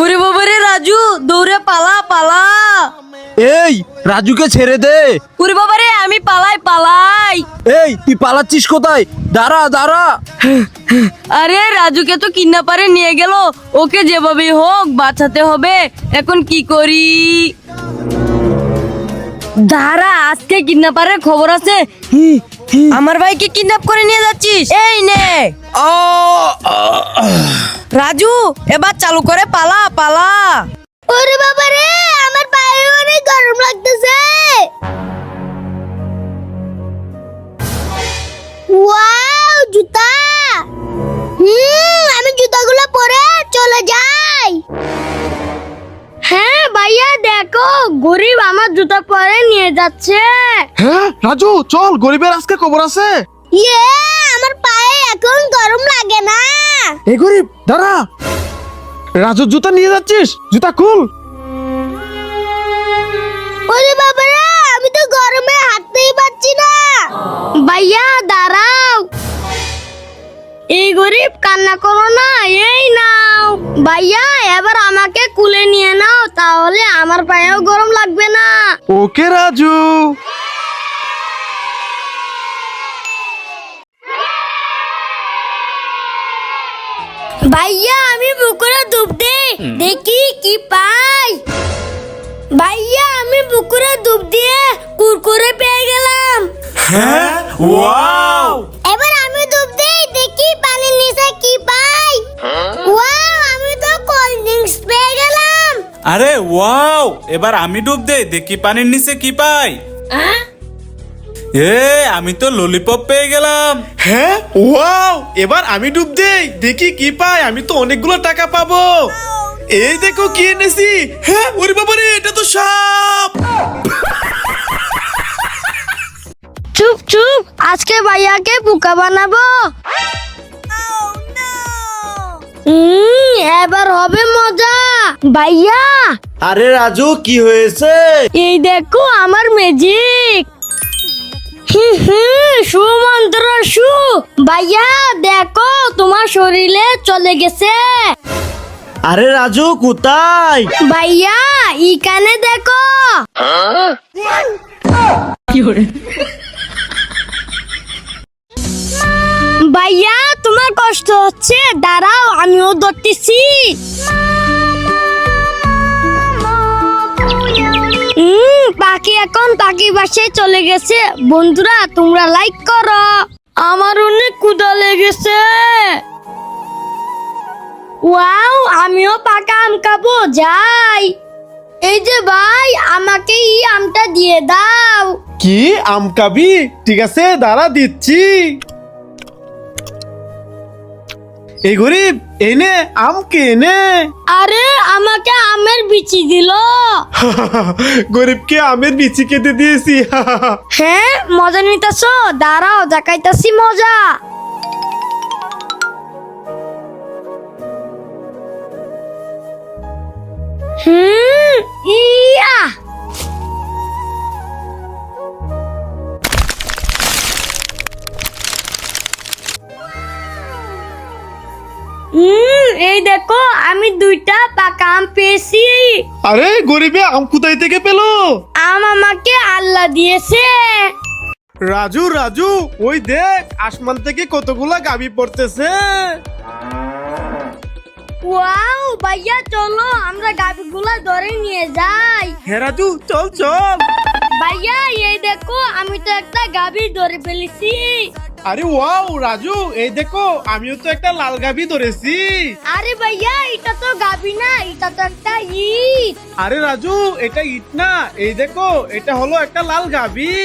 ওরে বাবারে রাজু, দৌড়ে পালা পালা। এই রাজুকে ছেড়ে দে। ওরে বাবারে, আমি পালাই পালাই। এই তুই পালাচ্ছিস কোথায়? দাঁড়া দাঁড়া। আরে রাজুকে তো কিডন্যাপারে নিয়ে গেল, ওকে যেভাবে হোক বাঁচাতে হবে। এখন কি করি? দাঁড়া, আজকে কিডন্যাপারের খবর আছে। আমার ভাইকে কিডন্যাপ করে নিয়ে যাচ্ছিস? এই নে রাজু, এবার চালু করে পালা পালা। ওরে বাবা রে, আমার পায়ে অনেক গরম লাগতেছে। ওয়াও, জুতা। আমি জুতাগুলো পরে চলে যাই। হ্যাঁ ভাইয়া, দেখো গরিব আমার জুতা পরে নিয়ে যাচ্ছে। হ্যাঁ রাজু, চল, গরিবের আজকে খবর আছে। ইয়ে, আমার পায়ে এখন গরম লাগে না। এই গরিব দাঁড়া। রাজুর জুতা নিয়ে যাচ্ছিস? জুতা খুল। ওরে বাবা রে, আমি তো গরমে হাঁটতেই পারছি না। ভাইয়া দাঁড়াও। এই গরিব, কান্না করো না, এই নাও। ভাইয়া, এবার আমাকে কুলে নিয়ে নাও, তাহলে আমার পায়েও গরম লাগবে না। ওকে রাজু। ভাইয়া, আমি পুকুরে ডুব দিই, দেখি কি পাই। ভাইয়া, আমি পুকুরে ডুব দিয়ে কুরকুরে পেয়ে গেলাম। হ্যাঁ, ওয়াও! এবার আমি ডুব দিই, দেখি পানির নিচে কি পাই। ওয়াও, আমি তো কোল্ড ড্রিঙ্কস পেয়ে গেলাম। আরে ওয়াও! এবার আমি ডুব দেই, দেখি পানির নিচে কি পাই। আমি তো ললিপপ পেয়ে গেলাম। হ্যাঁ ওয়াও, এবার আমি ডুব দেই, দেখি কি পাই। আমি তো অনেকগুলো টাকা পাবো। এই দেখো কি এনেছি। হ্যাঁ, ওরে বাবারে, এটা তো সাপ। চুপ চুপ, আজকে ভাইয়াকে বোকা বানাবো। এবার হবে মজা। ভাইয়া, আরে রাজু, কি হয়েছে? এই দেখো আমার ম্যাজিক। সুমন্ত্র সু। ভাইয়া দেখো, তোমার শরীরে চলে গেছে। আরে রাজু, কোথায়? ভাইয়া, এখানে দেখো। ভাইয়া, তোমার কষ্ট হচ্ছে, দাঁড়াও, আমিও ধরতেছি। পাখি এখন পাখি বাসায় চলে গেছে। বন্ধুরা, তোমরা লাইক করো। আমার অনেক ক্ষুধা লেগেছে। ওয়াও, আমিও পাকা আম খাবো, যাই। এই যে ভাই, আমাকে এই আমটা দিয়ে দাও। কি আম খাবি? ঠিক আছে, দাঁড়া, দিচ্ছি। এই গরিব, এনে আম কে নে। আরে, আমাকে আমের বিচি দিল। গরিবকে আমের বিচি কেটে দিয়েছি। হ্যাঁ, মজা নিতেছো? দাঁড়াও, দেখাইতাছি মজা। ইয়া। এই দেখো, আমি দুইটা পাকা আম পেয়েছি। আরে গরিবে আম কোথায় থেকে পেলো? আম আমাকে আল্লাহ দিয়েছে। রাজু রাজু, ওই দেখ, আসমান থেকে কতগুলা গাবি পড়তেছে। ওয়াও ভাইয়া, চলো আমরা গাবিগুলা ধরে নিয়ে যাই। হ্যাঁ রাজু, চল চল। ভাইয়া, এই দেখো, আমি তো একটা গাবি ধরে ফেলেছি। আরে ওয়াও রাজু, এই দেখো, আমিও তো একটা লাল গাবি ধরেছি। আরে ভাইয়া, এটা তো গাবি না, এটা তো একটা ইট। আরে রাজু, এটা ইট না, এই দেখো, এটা হলো একটা লাল গাবি।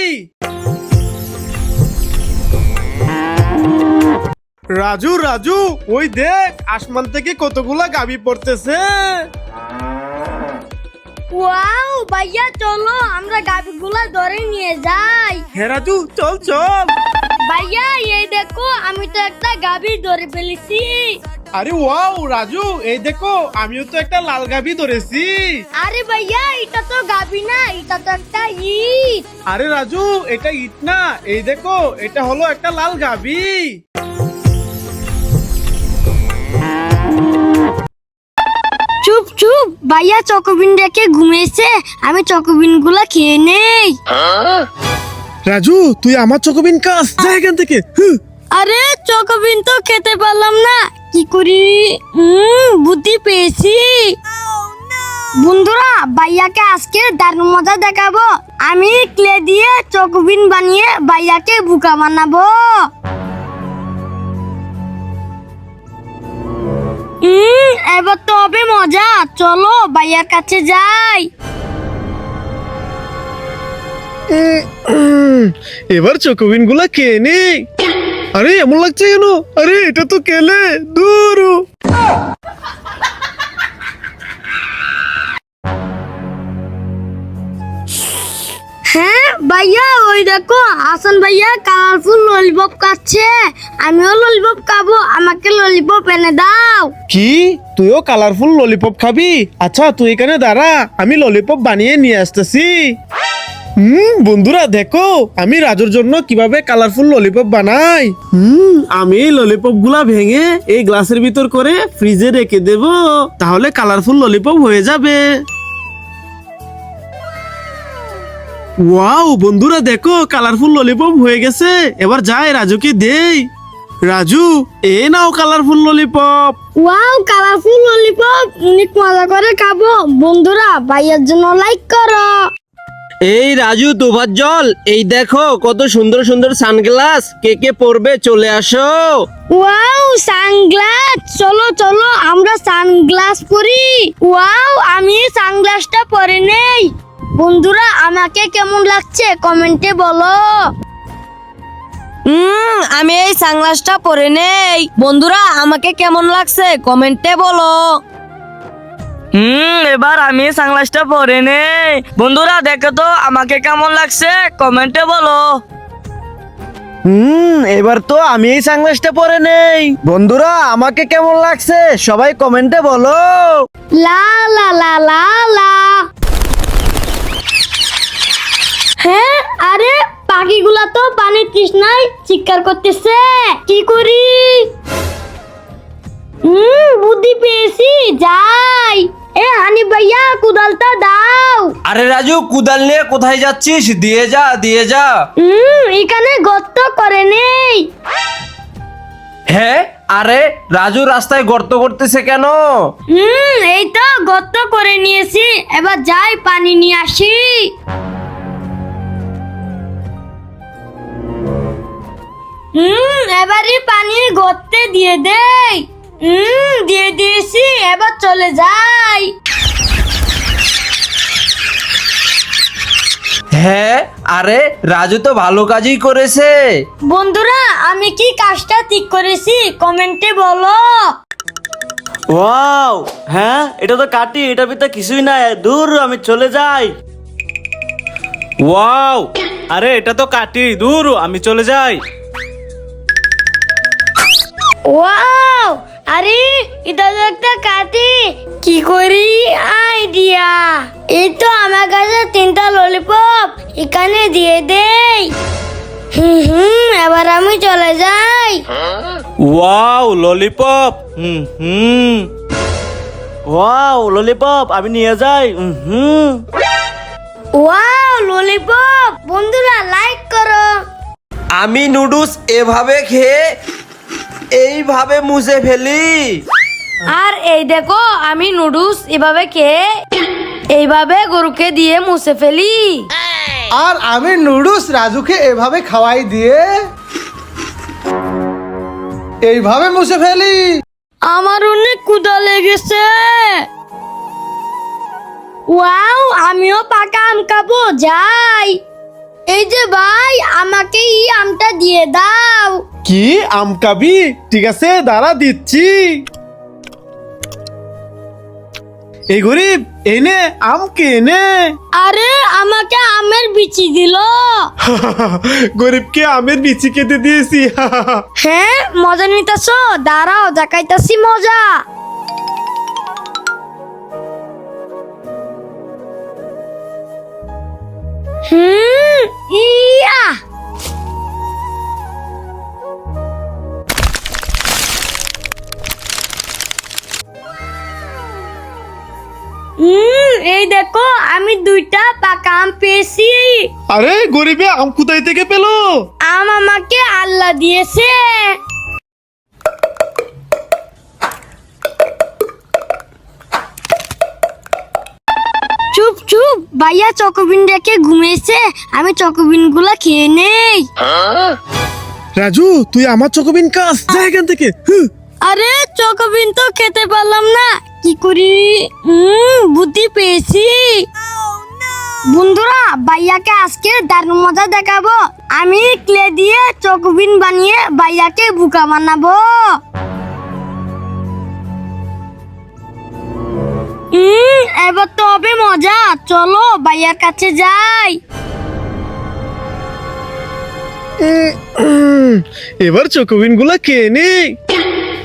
রাজু রাজু, ওই দেখ, আসমান থেকে কতগুলা গাবি পড়তেছে। ওয়াও ভাইয়া, চলো আমরা গাবিগুলা ধরে নিয়ে যাই। হ্যাঁ রাজু, চল চল। ভাইয়া, এই দেখো, আমি তো একটা গাবি ধরে ফেলেছি। আরে ওয়াও রাজু, এই দেখো, আমিও তো একটা লাল গাবি ধরেছি। আরে ভাইয়া, এটা তো গাবি না, এটা তো একটা ইট। আরে রাজু, এটা ইট না, এই দেখো, এটা হলো একটা লাল গাবি। ভাইয়া চকোবিন রেখে ঘুমিয়েছে, আমি চকোবিন গুলা খেয়ে নেই। রাজু তুই আমার চকোবিন খাস, যা এখান থেকে। আরে চকোবিন তো খেতে পারলাম না, কি করি? বুদ্ধি পেয়েছি। বন্ধুরা, ভাইয়াকে আজকে দারুণ মজা দেখাবো। আমি ক্লে দিয়ে চকোবিন বানিয়ে ভাইয়াকে বোকা বানাবো। এবার তো হবে মজা, চলো ভাইয়ার কাছে যাই। এবার চকোবিন গুলা খেয়ে নে। আরে এমন লাগছে কেন? আরে এটা তো কেলে দূর। হ্যাঁ ভাইয়া, ওই দেখো হাসান ভাইয়া কালারফুল ললিপপ খাচ্ছে। আমিও ললিপপ খাবো, আমাকে ললিপপ এনে দাও। কি তুইও কালারফুল ললিপপ খাবি? আচ্ছা তুই এখানে দাঁড়া, আমি ললিপপ বানিয়ে নিয়ে আসতেছি। বন্ধুরা দেখো আমি রাজুর জন্য কিভাবে কালারফুল ললিপপ বানাই। আমি এই ললিপপ গুলা ভেঙে এই গ্লাসের ভিতর করে ফ্রিজে রেখে দেব, তাহলে কালারফুল ললিপপ হয়ে যাবে। ওয়াও বন্ধুরা দেখো কালারফুল ললিপপ হয়ে গেছে। এবার যাই রাজুকে দেই। রাজু এ নাও colourful lollipop. Wow colourful lollipop, অনেক মজা করে খাবো। বন্ধুরা ভাইয়ার জন্য লাইক করো। এই রাজু তোফাজ্জল, এই দেখো কত সুন্দর সুন্দর সানগ্লাস, কে কে পরবে চলে আসো। ওয়াও সানগ্লাস, চলো চলো আমরা সানগ্লাস পরি। ওয়াও আমি সানগ্লাসটা পরে নেই। বন্ধুরা আমাকে কেমন লাগছে কমেন্টে বলো। আমি এই সানগ্লাসটা পরে নেই। বন্ধুরা আমাকে কেমন লাগছে কমেন্টে বলো। এবার আমি সানগ্লাসটা পরে নেই। বন্ধুরা দেখো তো আমাকে কেমন লাগছে কমেন্টে বলো। এবার তো আমি এই সানগ্লাসটা পরে নেই। বন্ধুরা আমাকে কেমন লাগছে সবাই কমেন্টে বলো। লা লা লা লা লা। হ্যাঁ আরে পাখিগুলা তো পানির তৃষ্ণায় চিৎকার করতেছে, কি করি? বুদ্ধি পেয়েছি, যাই। এ হানি ভাইয়া কুদালটা দাও। আরে রাজু কুদাল নিয়ে কোথায় যাচ্ছিস? দিয়ে যা দিয়ে যা। এখানে গর্ত করে নেই। হ্যাঁ আরে রাজু রাস্তায় গর্ত করতেছে কেন? এই তো গর্ত করে নিয়েছি, এবার যাই পানি নিয়ে আসি। এবারে পানি গর্তে দিয়ে দেই। দিয়ে দিয়েছি, এবার চলে যাই। হ্যাঁ আরে রাজু তো ভালো কাজই করেছে। বন্ধুরা আমি কি কাজটা ঠিক করেছি কমেন্টে বলো। ওয়াও, হ্যাঁ এটা তো কাটি, এটার ভিতরে কিছুই নাই, দূর আমি চলে যাই। ওয়াও, আরে এটা তো কাটি, দূর আমি চলে যাই। ওয়াও, আরে এটা তো একটা কাঠি, কি করি? আইডিয়া, এই তো আমার কাছে 3টা ললিপপ, এখানে দিয়ে দেই। এবার আমি চলে যাই। Wow lollipop. ওয়াও ললিপপ আমি নিয়ে যাই। ওয়াও ললিপপ, বন্ধুরা লাইক করো। আমি নুডলস এভাবে খেয়ে এইভাবে মুছে ফেলি। আর এই দেখো আমি নুডলস এভাবে খেয়ে এইভাবে গরুকে দিয়ে মুছে ফেলি। আর আমি নুডলস রাজুকে এভাবে খাওয়াই দিয়ে এইভাবে মুছে ফেলি। আমার অনেক ক্ষুধা লেগেছে। ওয়াও, আমিও পাকা আম খাবো, যাই। এই যে ভাই, আমাকে এই আমটা দিয়ে দাও। কি আম খাবি? ঠিক আছে দাঁড়া দিচ্ছি। এই গরিব এনে আম কেনে। আরে আমাকে আমের বিচি দিল। গরিবকে আমের বিচি কেটে দিয়েছি। হ্যাঁ মজা নিতেছ? দাঁড়াও দেখাইতাছি মজা। ইয়া, এই দেখো আমি 2টা পাকা আম পেয়েছি। আরে গরিবে আম কোথায় থেকে পেলো? আম আমাকে আল্লাহ দিয়েছে। চুপ চুপ, ভাইয়া চকোবিন রেখে ঘুমিয়েছে, আমি চকোবিন গুলা খেয়ে নেই। রাজু তুই আমার চকোবিন খাস, যা এখান থেকে। আরে চকোবিন তো খেতে পারলাম না, কি করি? বুদ্ধি পেয়েছি। বন্ধুরা ভাইয়াকে আজকে দারুণ মজা দেখাবো। আমি ক্লে দিয়ে চকোবিন বানিয়ে ভাইয়াকে বোকা বানাবো। এবার তো হবে মজা, চলো ভাইয়ার কাছে যাই। এবার চকোবিন গুলা খেয়ে নে।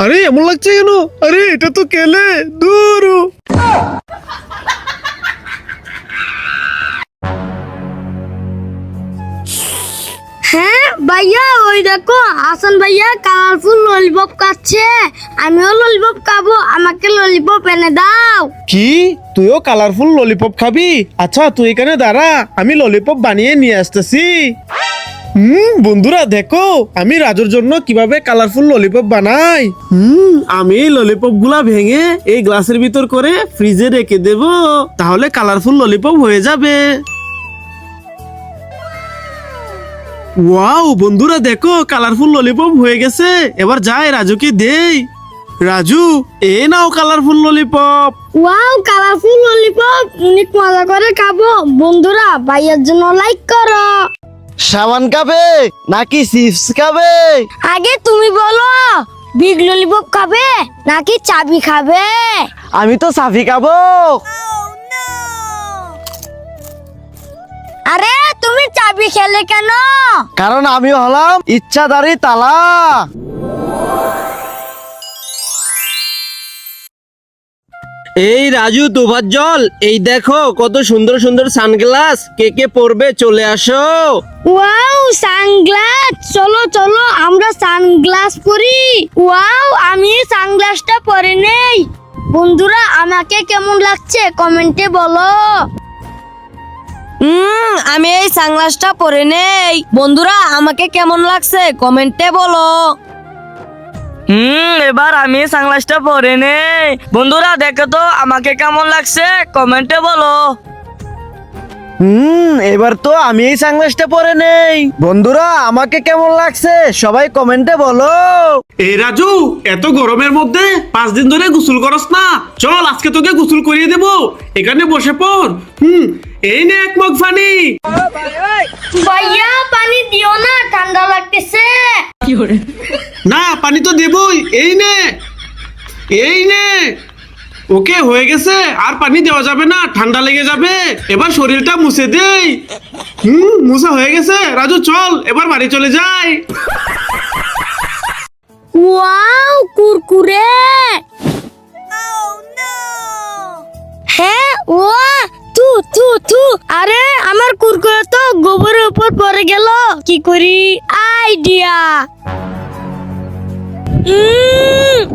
আরে এমন লাগছে কেন? আরে এটা তো কেলে দূর। হ্যাঁ ভাইয়া, ওই দেখো হাসান ভাইয়া কালারফুল ললিপপ খাচ্ছে। আমিও ললিপপ খাবো, আমাকে ললিপপ এনে দাও। কি তুইও কালারফুল ললিপপ খাবি? আচ্ছা তুই এখানে দাঁড়া, আমি ললিপপ বানিয়ে নিয়ে আসতেছি। বন্ধুরা দেখো আমি রাজুর জন্য কিভাবে কালারফুল ললিপপ বানাই। আমি এই ললিপপ গুলা ভেঙে এই গ্লাসের ভিতর করে ফ্রিজে রেখে দেব, তাহলে কালারফুল ললিপপ হয়ে যাবে। ওয়াও বন্ধুরা দেখো কালারফুল ললিপপ হয়ে গেছে। এবার যাই রাজুকে দেই। রাজু এ নাও colourful lollipop. Wow colourful lollipop, অনেক মজা করে খাবো। বন্ধুরা ভাইয়ার জন্য লাইক করো। সাবান খাবে নাকি চিপস খাবে? আগে তুমি বলো, বিগ ললিপপ খাবে নাকি চাবি খাবে? আমি তো সাফি খাবো। আরে তুমি চাবি খেলে কেন? কারণ আমি হলাম ইচ্ছাধারী তালা। এই রাজু তোফাজ্জল, এই দেখো কত সুন্দর সুন্দর সানগ্লাস, কে কে পরবে চলে আসো। ওয়াও সানগ্লাস, চলো চলো আমরা সানগ্লাস পরি। ওয়াও আমি সানগ্লাসটা পরে নেই। বন্ধুরা আমাকে কেমন লাগছে কমেন্টে বলো। আমি এই সানগ্লাসটা পরে নেই। বন্ধুরা আমাকে কেমন লাগছে কমেন্টে বলো। এবার আমি সানগ্লাসটা পরে নেই। বন্ধুরা দেখো তো আমাকে কেমন লাগছে কমেন্টে বলো। এবার তো আমি এই সানগ্লাসটা পরে নেই। বন্ধুরা আমাকে কেমন লাগছে সবাই কমেন্টে বলো। এই রাজু এত গরমের মধ্যে 5 দিন ধরে গোসল করস না, চল আজকে তোকে গোসল করিয়ে দেব। এখানে বসে পড়। এই নে এক মগ পানি। ভাইয়া পানি দিও না, ঠান্ডা লাগতেছে। না পানি তো দেবই, এই নে এই নে। ওকে হয়ে গেছে, আর পানি দেওয়া যাবে না, ঠান্ডা লেগে যাবে। এবার শরীরটা মুছে দেই। মুছা হয়ে গেছে। রাজু চল এবার বাড়ি চলে যাই। ওয়াও কুরকুরে। হ্যাঁ ওয়া তু তু তু। আরে আমার কুরকুরে তো গোবরের উপর পড়ে গেল, কি করি? আইডিয়া।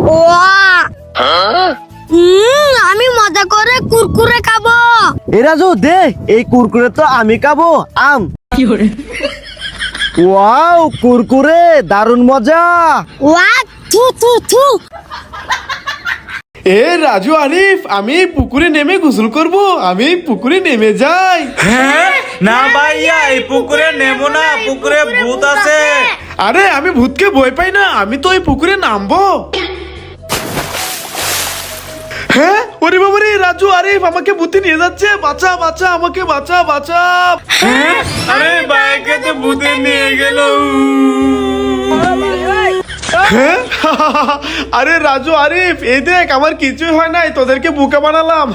ওয়া আমি মজা করে কুরকুরে খাবো। এরা যো দে, এই কুরকুরে তো আমি খাবো। আম ওয়াও কুরকুরে দারুন মজা। ওয়া থু থু থু। এ রাজু আরিফ, আমি পুকুরে নেমে গোসল করব, আমি পুকুরে নেমে যাই। না ভাইয়া এই পুকুরে নেমো না, পুকুরে ভূত আছে। আরে আমি ভূতকে ভয় পাই না, আমি তো এই পুকুরে নামবো। হ্যাঁ ওরে বাবা রে, রাজু আরিফ আমাকে ভূতে নিয়ে যাচ্ছে, বাঁচা বাঁচা আমাকে বাঁচা বাঁচা। আরে বাইকে তো ভূতে নিয়ে গেল। হ্যাঁ? আরে রাজু আরিফ এই দেখ আমার কিছুই হয় নাই, তোদেরকে বোকা বানালাম।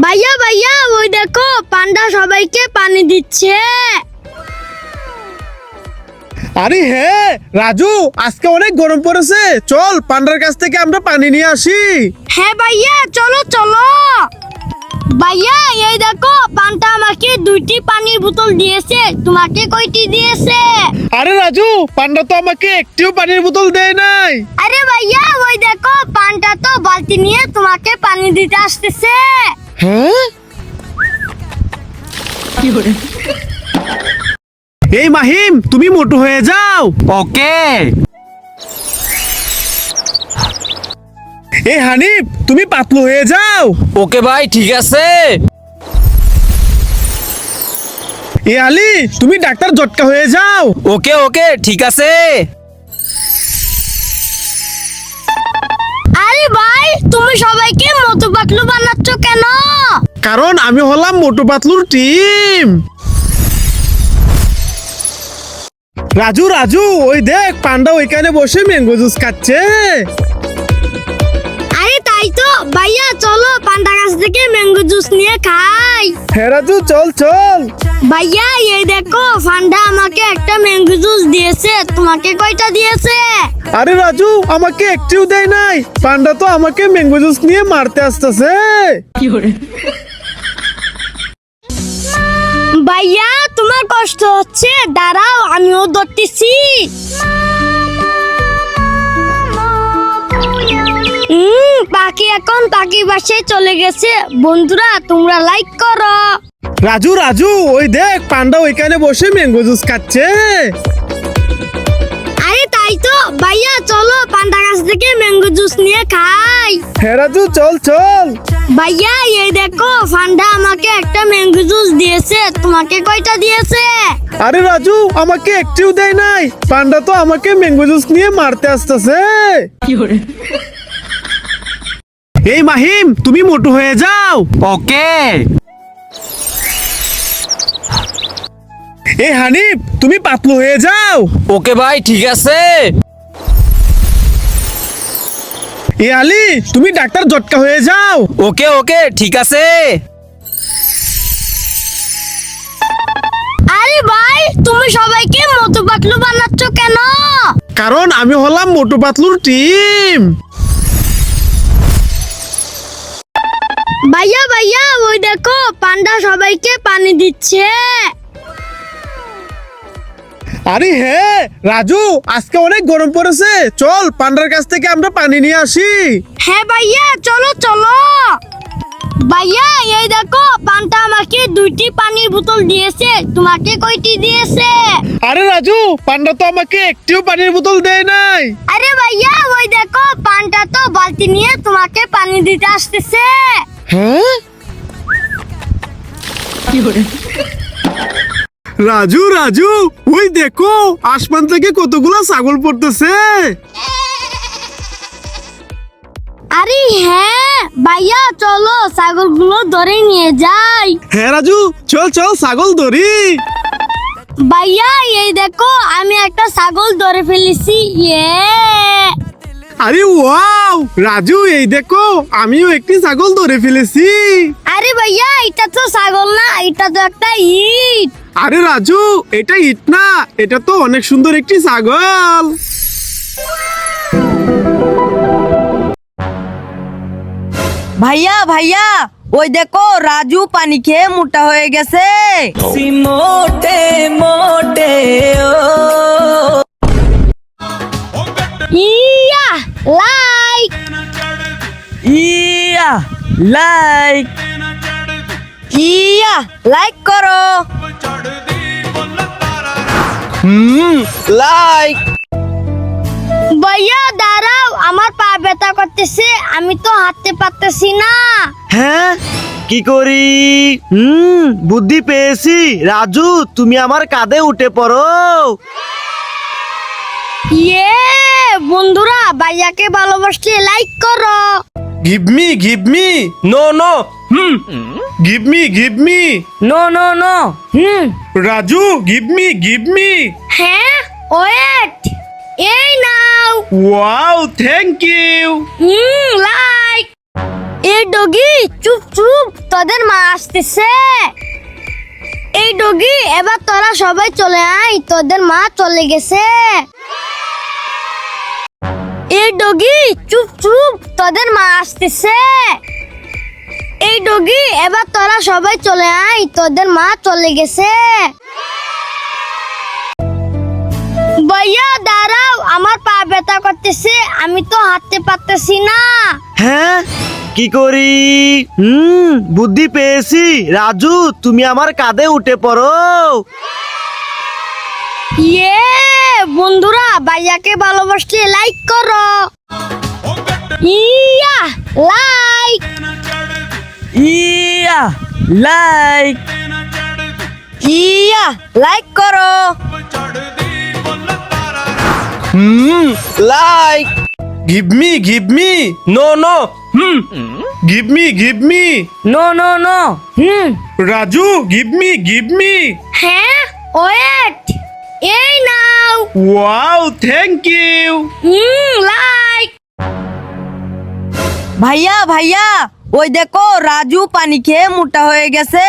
ভাইয়া ভাইয়া ওই দেখো পান্ডা সবাইকে পানি দিচ্ছে। আরে হ্যাঁ রাজু, আজকে অনেক গরম পড়েছে, চল পান্ডার কাছ থেকে আমরা পানি নিয়ে আসি। হ্যাঁ ভাইয়া চলো চলো। ভাইয়া এই দেখো পান্ডা আমাকে 2টি পানির বোতল দিয়েছে, তোমাকে কয়টি দিয়েছে? আরে রাজু, পান্ডা তো আমাকে একটিও পানির বোতল দেয় নাই। আরে ভাইয়া ওই দেখো পানটা তো বালতি নিয়ে তোমাকে পানি দিতে আসতেছে। হ্যাঁ, এই মাহিম তুমি মোটু হয়ে যাও। ওকে। এই হানিফ তুমি পাতলু হয়ে যাও। ওকে ভাই, ঠিক আছে। এই আলী তুমি ডাক্তার জটকা হয়ে যাও। ওকে ওকে, ঠিক আছে। আরে ভাই তুমি সবাইকে মোটু পাতলু বানাচ্ছ কেন? কারণ আমি হলাম মোটু পাতলুর টিম। রাজু রাজু ওই দেখ পান্ডা ওইখানে বসে ম্যাঙ্গো জুস খাচ্ছে। আরে তাই তো ভাইয়া চলো পান্ডা গাছ থেকে ম্যাঙ্গো জুস নিয়ে খাই। হ্যাঁ রাজু চল চল। ভাইয়া এই দেখো পান্ডা আমাকে একটা ম্যাঙ্গো জুস দিয়েছে, তোমাকে কয়টা দিয়েছে? আরে রাজু আমাকে একটিও দেয় নাই, পান্ডা তো আমাকে ম্যাঙ্গো জুস নিয়ে মারতে আসতেছে। ভাইয়া তোমার কষ্ট হচ্ছে, দাঁড়াও আমিও ধরতেছি। পাখি এখন পাখি বাসায় চলে গেছে। বন্ধুরা তোমরা লাইক করো। রাজু রাজু ওই দেখ পান্ডা ওইখানে বসে ম্যাঙ্গো জুস খাচ্ছে। আরে তাই তো ভাইয়া চলো পান্ডা গাছ থেকে ম্যাঙ্গো জুস নিয়ে খাই। হ্যাঁ রাজু চল চল। ভাইয়া এই দেখো পান্ডা আমাকে একটা ম্যাঙ্গো জুস দিয়েছে, তোমাকে কয়টা দিয়েছে? আরে রাজু আমাকে একটিও দেয় নাই, পান্ডা তো আমাকে ম্যাঙ্গো জুস নিয়ে মারতে আসতেছে। এই মাহিম তুমি মোটু হয়ে যাও। ওকে। এই হানিফ তুমি পাতলু হয়ে যাও। ওকে ভাই, ঠিক আছে। এই আলী তুমি ডাক্তার জটকা হয়ে যাও। ওকে ওকে, ঠিক আছে। আরে ভাই তুমি সবাইকে মোটু পাতলু বানাচ্ছ কেন? কারণ আমি হলাম মোটু পাতলুর টিম। ভাইয়া ভাইয়া ওই দেখো পান্ডা সবাইকে পানি দিচ্ছে। আরে হ্যাঁ রাজু আজকে অনেক গরম পড়েছে, চল পান্ডার কাছ থেকে আমরা পানি নিয়ে আসি। হ্যাঁ ভাইয়া চলো চলো। ভাইয়া এই দেখো পান্ডা আমাকে 2টি পানির বোতল দিয়েছে, তোমাকে কয়টি দিয়েছে? আরে রাজু পান্ডা তো আমাকে একটিও পানির বোতল দেয় নাই। আরে ভাইয়া ওই দেখো পান্ডা তো বালতি নিয়ে তোমাকে পানি দিতে আসতেছে। হ্যাঁ, রাজু রাজু ওই দেখো আসমান থেকে কতগুলো ছাগল পড়তেছে। আরে হ্যাঁ ভাইয়া চলো ছাগলগুলো ধরে নিয়ে যাই। হ্যাঁ রাজু চল চল ছাগল ধরি। ভাইয়া এই দেখো আমি একটা ছাগল ধরে ফেলেছি। ইয়ে আরে ওয়াও রাজু এই দেখো আমিও একটি ছাগল ধরে ফেলেছি। আরে ভাইয়া এটা তো ছাগল না, এটা তো একটা ইট। আরে রাজু এটা ইট না, এটা তো অনেক সুন্দর একটি ছাগল। ভাইয়া ভাইয়া ওই দেখো রাজু পানি খেয়ে মোটা হয়ে গেছে। মোটে মোটে yeah like yeah like yeah like করো। লাইক। ভাইয়া দাঁড়াও আমার পা ব্যথা করতেছে, আমি তো হাঁটতে পারতেছি না। হ্যাঁ কি করি? বুদ্ধি পেয়েছি। রাজু তুমি আমার কাঁধে উঠে পড়ো। ইয়ে বন্ধুরা ভাইয়াকে ভালোবাসলে লাইক করো। Give me no no. Give me no no no. Raju give me. হ্যাঁ ওয়েট এই নাও। Wow thank you. লাইক। এই ডগি চুপ চুপ, তোদের মা আসতেছে। এই ডগি এবার তোরা সবাই চলে আয়, তোদের মা চলে গেছে। এই ডগি চুপ চুপ, তোদের মা আসতেছে। এই ডগি এবার তোরা সবাই চলে আয়, তোদের মা চলে গেছে। ভাইয়া দাঁড়াও, আমার পা ব্যথা করতেছে, আমি তো হাঁটতে পারতেছি না। হ্যাঁ কি করি? বুদ্ধি পেয়েছি। রাজু তুমি আমার কাঁধে উঠে পড়ো। ইয়ে বন্ধুরা, ভাইয়াকে ভালোবাসলে লাইক করো। Yeah like. Yeah like. Yeah like করো। Like. Give me no no. Give me no no no. Raju give me হ্যাঁ ওয়েট, এই নাও। Wow thank you. লাইক। ভাইয়া ভাইয়া, ওই দেখো রাজু পানি খেয়ে মোটা হয়ে গেছে।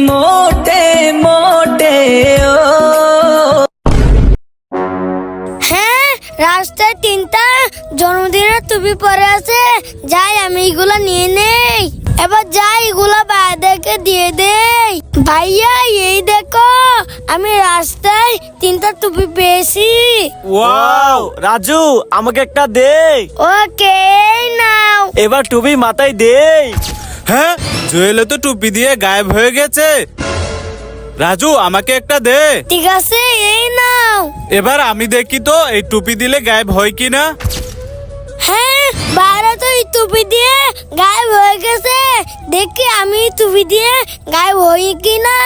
মোটে মোটে হ্যাঁ, রাস্তায় 3টা জন্মদিনের টুপি পরে আছে, যাই আমি এগুলা নিয়ে নেই। এবার যাই এগুলা বাইরেকে দিয়ে দেই। ভাইয়া এই দেখো, আমি রাস্তায় 3টা টুপি পেয়েছি। ওয়াও রাজু আমাকে একটা দে। ওকে এই নাও। এবার টুপি মাথায় দে। হ্যাঁ, জুয়েলে তো টুপি দিয়ে গায়েব হয়ে গেছে। রাজু আমাকে একটা দে। ঠিক আছে এই নাও। এবার আমি দেখি তো এই টুপি দিলে গায়েব হয় কিনা। হ্যাঁ, বাইরে তো এই টুপি দিয়ে গায়েব হয়ে গেছে, দেখি আমি টুপি দিয়ে গায়েব হই কিনা।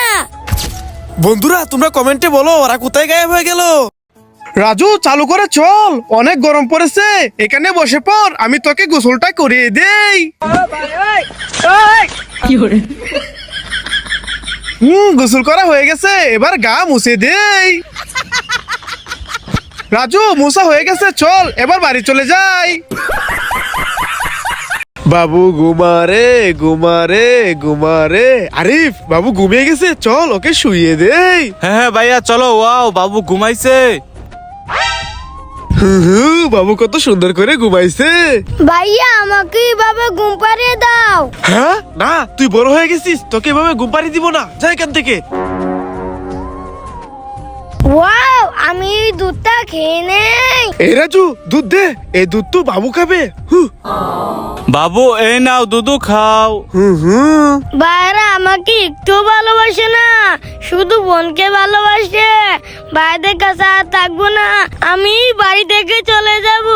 বন্ধুরা তোমরা কমেন্টে বলো ওরা কোথায় গায়েব হয়ে গেল। রাজু চালু করে চল, অনেক গরম পড়েছে, এখানে বসে পড়, আমি তোকে গোসলটা করিয়ে দেই। গোসল করা হয়ে গেছে, এবার গা মুছে দেই। রাজু মুছা হয়ে গেছে, চল এবার বাড়ি চলে যাই। বাবু ঘুমারে ঘুমারে ঘুমারে। আরিফ বাবু ঘুমিয়ে গেছে, চল ওকে শুইয়ে দেই। হ্যাঁ হ্যাঁ ভাইয়া চলো। ওয়াও বাবু ঘুমাইছে। বাবু কত সুন্দর করে ঘুমাইছে। ভাইয়া আমাকে এভাবে ঘুম পাড়িয়ে দাও। হ্যাঁ না, তুই বড় হয়ে গেছিস, তোকে এভাবে ঘুম পাড়িয়ে দিব না, যা এখান থেকে। ওয়াও, আমি এই দুধটা খেয়ে নেই। এই রাজু দুধ দে, এই দুধ তো বাবু খাবে। বাবু এই নাও দুধু খাও। বাইরে আমাকে একটু ভালোবাসে না, শুধু বোনকে ভালোবাসে। বাইরের কাছে আর থাকবো না, আমি বাড়ি থেকে চলে যাব।